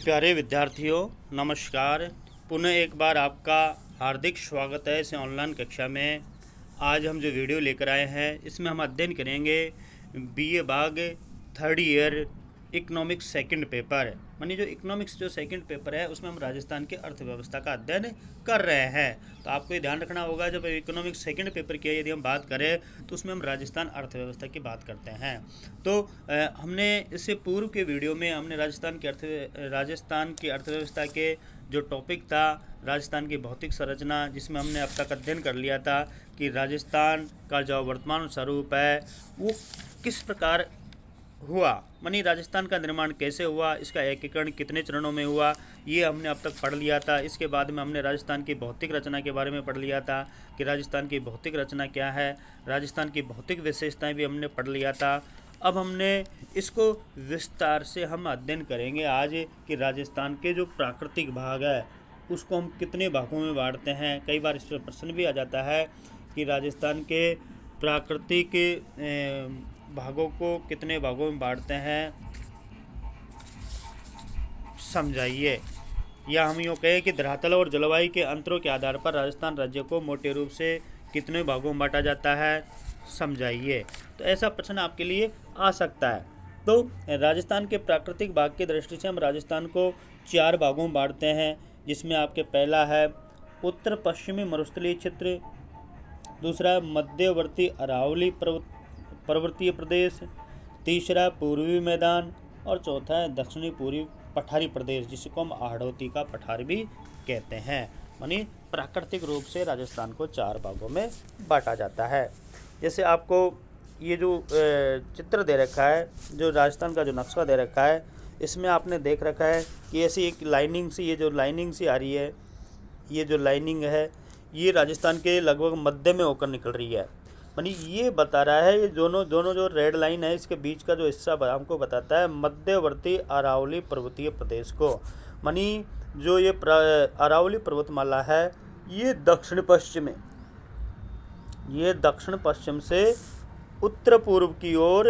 प्यारे विद्यार्थियों, नमस्कार। पुनः एक बार आपका हार्दिक स्वागत है इस ऑनलाइन कक्षा में। आज हम जो वीडियो लेकर आए हैं इसमें हम अध्ययन करेंगे बीए बाग third year economics second paper. मानी जो इकोनॉमिक्स जो सेकंड पेपर है उसमें हम राजस्थान की अर्थव्यवस्था का अध्ययन कर रहे हैं। तो आपको ये ध्यान रखना होगा, जब इकोनॉमिक्स सेकंड पेपर की यदि हम बात करें तो उसमें हम राजस्थान अर्थव्यवस्था की बात करते हैं। तो हमने इससे पूर्व के वीडियो में हमने राजस्थान की अर्थव्यवस्था के जो टॉपिक था राजस्थान की भौतिक संरचना, जिसमें हमने अब तक अध्ययन कर लिया था कि राजस्थान का जो वर्तमान स्वरूप है वो किस प्रकार हुआ, मानी राजस्थान का निर्माण कैसे हुआ, इसका एकीकरण कितने चरणों में हुआ, ये हमने अब तक पढ़ लिया था। इसके बाद में हमने राजस्थान की भौतिक रचना के बारे में पढ़ लिया था कि राजस्थान की भौतिक रचना क्या है, राजस्थान की भौतिक विशेषताएं भी हमने पढ़ लिया था। अब हमने इसको विस्तार से हम अध्ययन करेंगे आज कि राजस्थान के जो प्राकृतिक भाग है उसको हम कितने भागों में बांटते हैं। कई बार इस पर प्रश्न भी आ जाता है कि राजस्थान के प्राकृतिक भागों को कितने भागों में बांटते हैं, समझाइए। या हम यूँ कहें कि धरातल और जलवायु के अंतरों के आधार पर राजस्थान राज्य को मोटे रूप से कितने भागों में बांटा जाता है, समझाइए। तो ऐसा प्रश्न आपके लिए आ सकता है। तो राजस्थान के प्राकृतिक भाग की दृष्टि से हम राजस्थान को 4 भागों में बांटते हैं, जिसमें आपके पहला है उत्तर पश्चिमी मरुस्थलीय क्षेत्र, दूसरा मध्यवर्ती अरावली पर्वतीय प्रदेश, तीसरा पूर्वी मैदान और चौथा है दक्षिणी पूर्वी पठारी प्रदेश, जिसको हम आड़ोती का पठार भी कहते हैं। यानी प्राकृतिक रूप से राजस्थान को 4 भागों में बांटा जाता है। जैसे आपको ये जो चित्र दे रखा है, जो राजस्थान का जो नक्शा दे रखा है, इसमें आपने देख रखा है कि ऐसी एक लाइनिंग सी, ये जो लाइनिंग सी आ रही है, ये जो लाइनिंग है ये राजस्थान के लगभग मध्य में होकर निकल रही है। यानी ये बता रहा है, ये दोनों जो रेड लाइन है इसके बीच का जो हिस्सा हमको बताता है मध्यवर्ती अरावली पर्वतीय प्रदेश को। यानी जो ये अरावली पर्वतमाला है ये दक्षिण पश्चिम से उत्तर पूर्व की ओर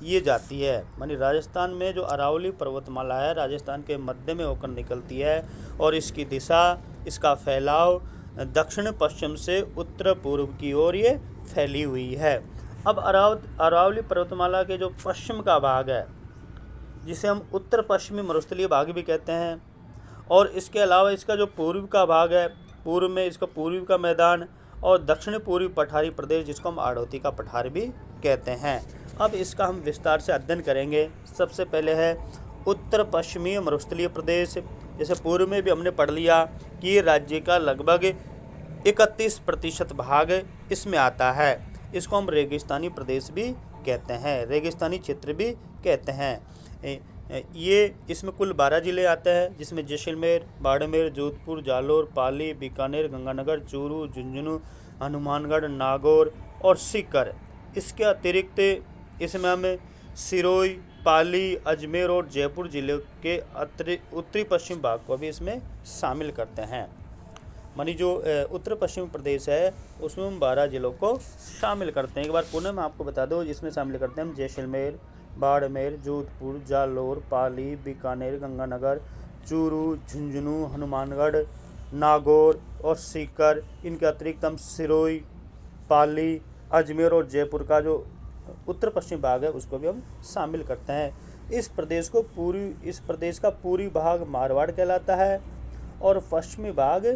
ये जाती है। यानी राजस्थान में जो अरावली पर्वतमाला है राजस्थान के मध्य में होकर निकलती है और इसकी दिशा, इसका फैलाव दक्षिण पश्चिम से उत्तर पूर्व की ओर ये फैली हुई है। अब अरावली पर्वतमाला के जो पश्चिम का भाग है, जिसे हम उत्तर पश्चिमी मरुस्थलीय भाग भी कहते हैं, और इसके अलावा इसका जो पूर्व का भाग है, पूर्व में इसका पूर्वी का मैदान और दक्षिण पूर्वी पठारी प्रदेश, जिसको हम आड़ोती का पठार भी कहते हैं। अब इसका हम विस्तार से अध्ययन करेंगे। सबसे पहले है उत्तर पश्चिमी मरुस्थलीय प्रदेश। जैसे पूर्व में भी हमने पढ़ लिया कि ये राज्य का लगभग 31% भाग इसमें आता है। इसको हम रेगिस्तानी प्रदेश भी कहते हैं, रेगिस्तानी क्षेत्र भी कहते हैं। ये इसमें कुल 12 जिले आते हैं, जिसमें जैसलमेर, बाड़मेर, जोधपुर, जालोर, पाली, बीकानेर, गंगानगर, चूरू, झुंझुनू, हनुमानगढ़, नागौर और सीकर। इसके अतिरिक्त इसमें हम सिरोही, पाली, अजमेर और जयपुर जिले के उत्तरी पश्चिम भाग को भी इसमें शामिल करते हैं। मानी जो उत्तर पश्चिम प्रदेश है उसमें हम 12 जिलों को शामिल करते हैं। एक बार पुनः मैं आपको बता दूं, इसमें शामिल करते हैं हम जैसलमेर, बाड़मेर, जोधपुर, जालोर, पाली, बीकानेर, गंगानगर, चूरू, झुंझुनू, हनुमानगढ़, नागौर और सीकर। इनके अतिरिक्त हम सिरोही, पाली, अजमेर और जयपुर का जो उत्तर पश्चिम भाग है उसको भी हम शामिल करते हैं। इस प्रदेश का पूर्वी भाग मारवाड़ कहलाता है और पश्चिमी भाग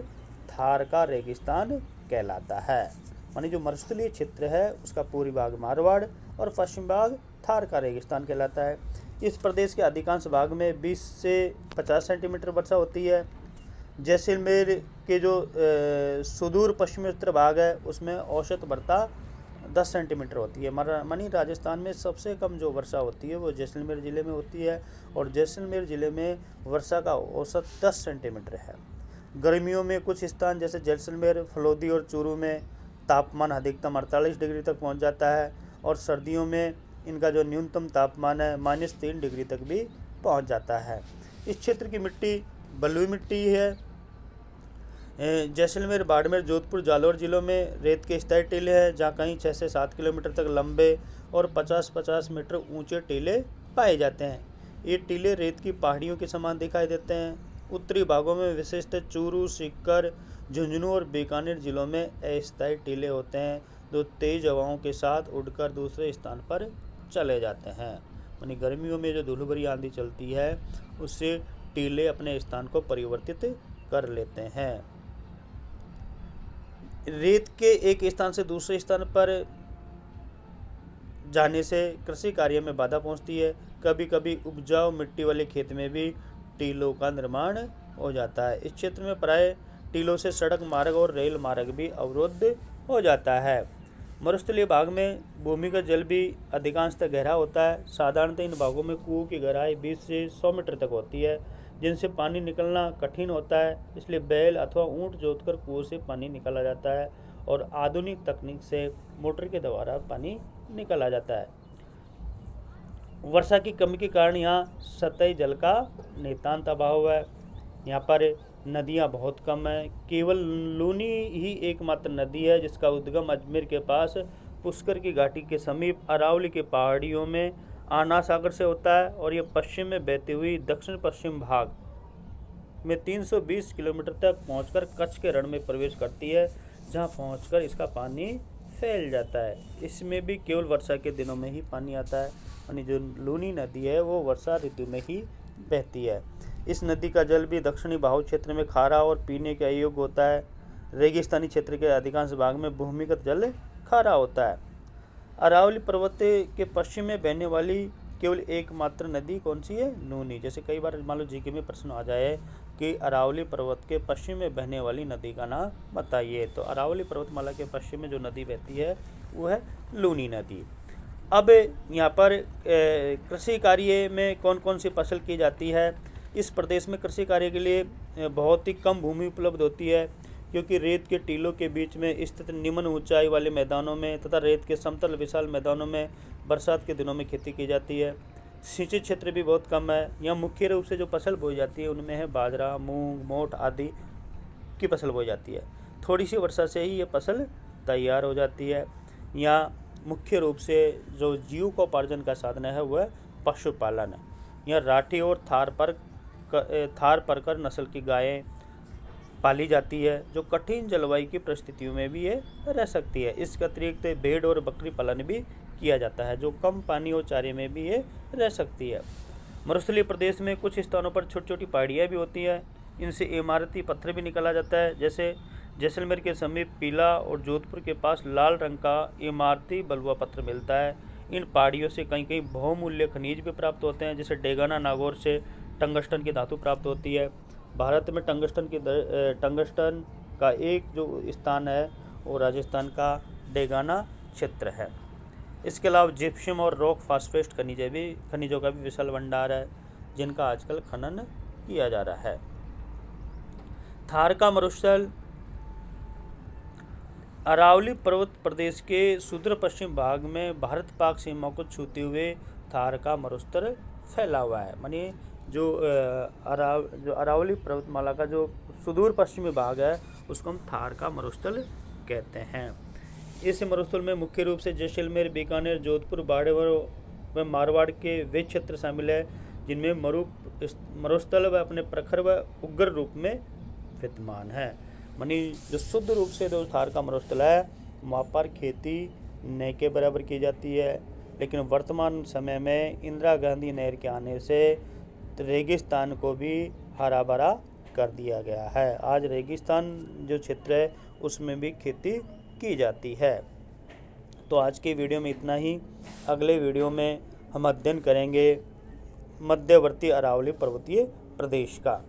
थार का रेगिस्तान कहलाता है। मानी जो मरुस्थलीय क्षेत्र है उसका पूर्वी भाग मारवाड़ और पश्चिम भाग थार का रेगिस्तान कहलाता है। इस प्रदेश के अधिकांश भाग में 20 से 50 सेंटीमीटर वर्षा होती है। जैसलमेर के जो सुदूर पश्चिमी उत्तर भाग है उसमें औसत वर्षा 10 सेंटीमीटर होती है। मानी राजस्थान में सबसे कम जो वर्षा होती है वो जैसलमेर ज़िले में होती है और जैसलमेर ज़िले में वर्षा का औसत 10 सेंटीमीटर है। गर्मियों में कुछ स्थान जैसे जैसलमेर, फलोदी और चूरू में तापमान अधिकतम 48 डिग्री तक पहुंच जाता है और सर्दियों में इनका जो न्यूनतम तापमान है -3 डिग्री तक भी पहुंच जाता है। इस क्षेत्र की मिट्टी बलुई मिट्टी है। जैसलमेर, बाड़मेर, जोधपुर, जालोर जिलों में रेत के स्थायी टीले हैं, जहाँ कहीं 6 से 7 किलोमीटर तक लंबे और 50-50 मीटर ऊंचे टीले पाए जाते हैं। ये टीले रेत की पहाड़ियों के समान दिखाई देते हैं। उत्तरी भागों में विशेषतः चूरू, सीकर, झुंझुनू और बीकानेर जिलों में अस्थायी टीले होते हैं जो तेज हवाओं के साथ उड़कर दूसरे स्थान पर चले जाते हैं। यानी गर्मियों में जो धूल भरी आंधी चलती है उससे टीले अपने स्थान को परिवर्तित कर लेते हैं। रेत के एक स्थान से दूसरे स्थान पर जाने से कृषि कार्य में बाधा पहुंचती है। कभी कभी उपजाऊ मिट्टी वाले खेत में भी टीलों का निर्माण हो जाता है। इस क्षेत्र में प्राय टीलों से सड़क मार्ग और रेल मार्ग भी अवरुद्ध हो जाता है। मरुस्थलीय भाग में भूमि का जल भी अधिकांशतः गहरा होता है। साधारणतः इन भागों में कुओं की गहराई 20 से 100 मीटर तक होती है, जिनसे पानी निकलना कठिन होता है। इसलिए बैल अथवा ऊंट जोतकर कुओं से पानी निकाला जाता है और आधुनिक तकनीक से मोटर के द्वारा पानी निकाला जाता है। वर्षा की कमी के कारण यहाँ सतही जल का नितांत अभाव है। यहाँ पर नदियाँ बहुत कम हैं। केवल लूनी ही एकमात्र नदी है जिसका उद्गम अजमेर के पास पुष्कर की घाटी के समीप अरावली के पहाड़ियों में आना सागर से होता है और यह पश्चिम में बहती हुई दक्षिण पश्चिम भाग में 320 किलोमीटर तक पहुंचकर कच्छ के रण में प्रवेश करती है, जहां पहुंचकर इसका पानी फैल जाता है। इसमें भी केवल वर्षा के दिनों में ही पानी आता है, यानी जो लूनी नदी है वो वर्षा ऋतु में ही बहती है। इस नदी का जल भी दक्षिणी बाहु क्षेत्र में खारा और पीने के अयोग्य होता है। रेगिस्तानी क्षेत्र के अधिकांश भाग में भूमिगत जल खारा होता है। अरावली पर्वत के पश्चिम में बहने वाली केवल एकमात्र नदी कौन सी है? नूनी। जैसे कई बार मान लो जीके में प्रश्न आ जाए कि अरावली पर्वत के पश्चिम में बहने वाली नदी का नाम बताइए, तो अरावली पर्वतमाला के पश्चिम में जो नदी बहती है वो है लूनी नदी। अब यहाँ पर कृषि कार्य में कौन कौन सी फसल की जाती है? इस प्रदेश में कृषि कार्य के लिए बहुत ही कम भूमि उपलब्ध होती है, क्योंकि रेत के टीलों के बीच में स्थित निम्न ऊंचाई वाले मैदानों में तथा रेत के समतल विशाल मैदानों में बरसात के दिनों में खेती की जाती है। सिंचित क्षेत्र भी बहुत कम है। यहाँ मुख्य रूप से जो फसल बोई जाती है उनमें है बाजरा, मूंग, मोठ आदि की फसल बोई जाती है। थोड़ी सी वर्षा से ही ये फसल तैयार हो जाती है। यहाँ मुख्य रूप से जो जीविकोपार्जन का साधन है वह पशुपालन है। यहाँ राठी और थार परकर नस्ल की गायें पाली जाती है, जो कठिन जलवायु की परिस्थितियों में भी ये रह सकती है। इसके अतिरिक्त भेड़ और बकरी पालन भी किया जाता है, जो कम पानी और चारे में भी ये रह सकती है। मरुस्थलीय प्रदेश में कुछ स्थानों पर छोटी छोटी पहाड़ियाँ भी होती हैं। इनसे इमारती पत्थर भी निकाला जाता है। जैसे जैसलमेर के समीप पीला और जोधपुर के पास लाल रंग का इमारती बलुआ पत्थर मिलता है। इन पहाड़ियों से कहीं कहीं बहुमूल्य खनिज भी प्राप्त होते हैं। जैसे डेगाना नागौर से टंगस्टन की धातु प्राप्त होती है। भारत में टंगस्टन का एक जो स्थान है वो राजस्थान का डेगाना क्षेत्र है। इसके अलावा जिप्सम और रॉक फास्फेट खनिजों का भी विशाल भंडार है, जिनका आजकल खनन किया जा रहा है। थार का मरुस्थल अरावली पर्वत प्रदेश के सुदूर पश्चिम भाग में भारत पाक सीमा को छूते हुए थार का मरुस्थल फैला हुआ है। मानी जो अरावली पर्वतमाला का जो सुदूर पश्चिमी भाग है उसको हम थार का मरुस्थल कहते हैं। इस मरुस्थल में मुख्य रूप से जैसलमेर, बीकानेर, जोधपुर, बाड़ेवर व मारवाड़ के वे क्षेत्र शामिल है, जिनमें मरुस्थल व अपने प्रखर व उग्र रूप में विद्यमान है। मानी जो शुद्ध रूप से जो थार का मरुस्थल है वहाँ पर खेती न के बराबर की जाती है, लेकिन वर्तमान समय में इंदिरा गांधी नहर के आने से रेगिस्तान को भी हरा भरा कर दिया गया है। आज रेगिस्तान जो क्षेत्र है उसमें भी खेती की जाती है। तो आज के वीडियो में इतना ही। अगले वीडियो में हम अध्ययन करेंगे मध्यवर्ती अरावली पर्वतीय प्रदेश का।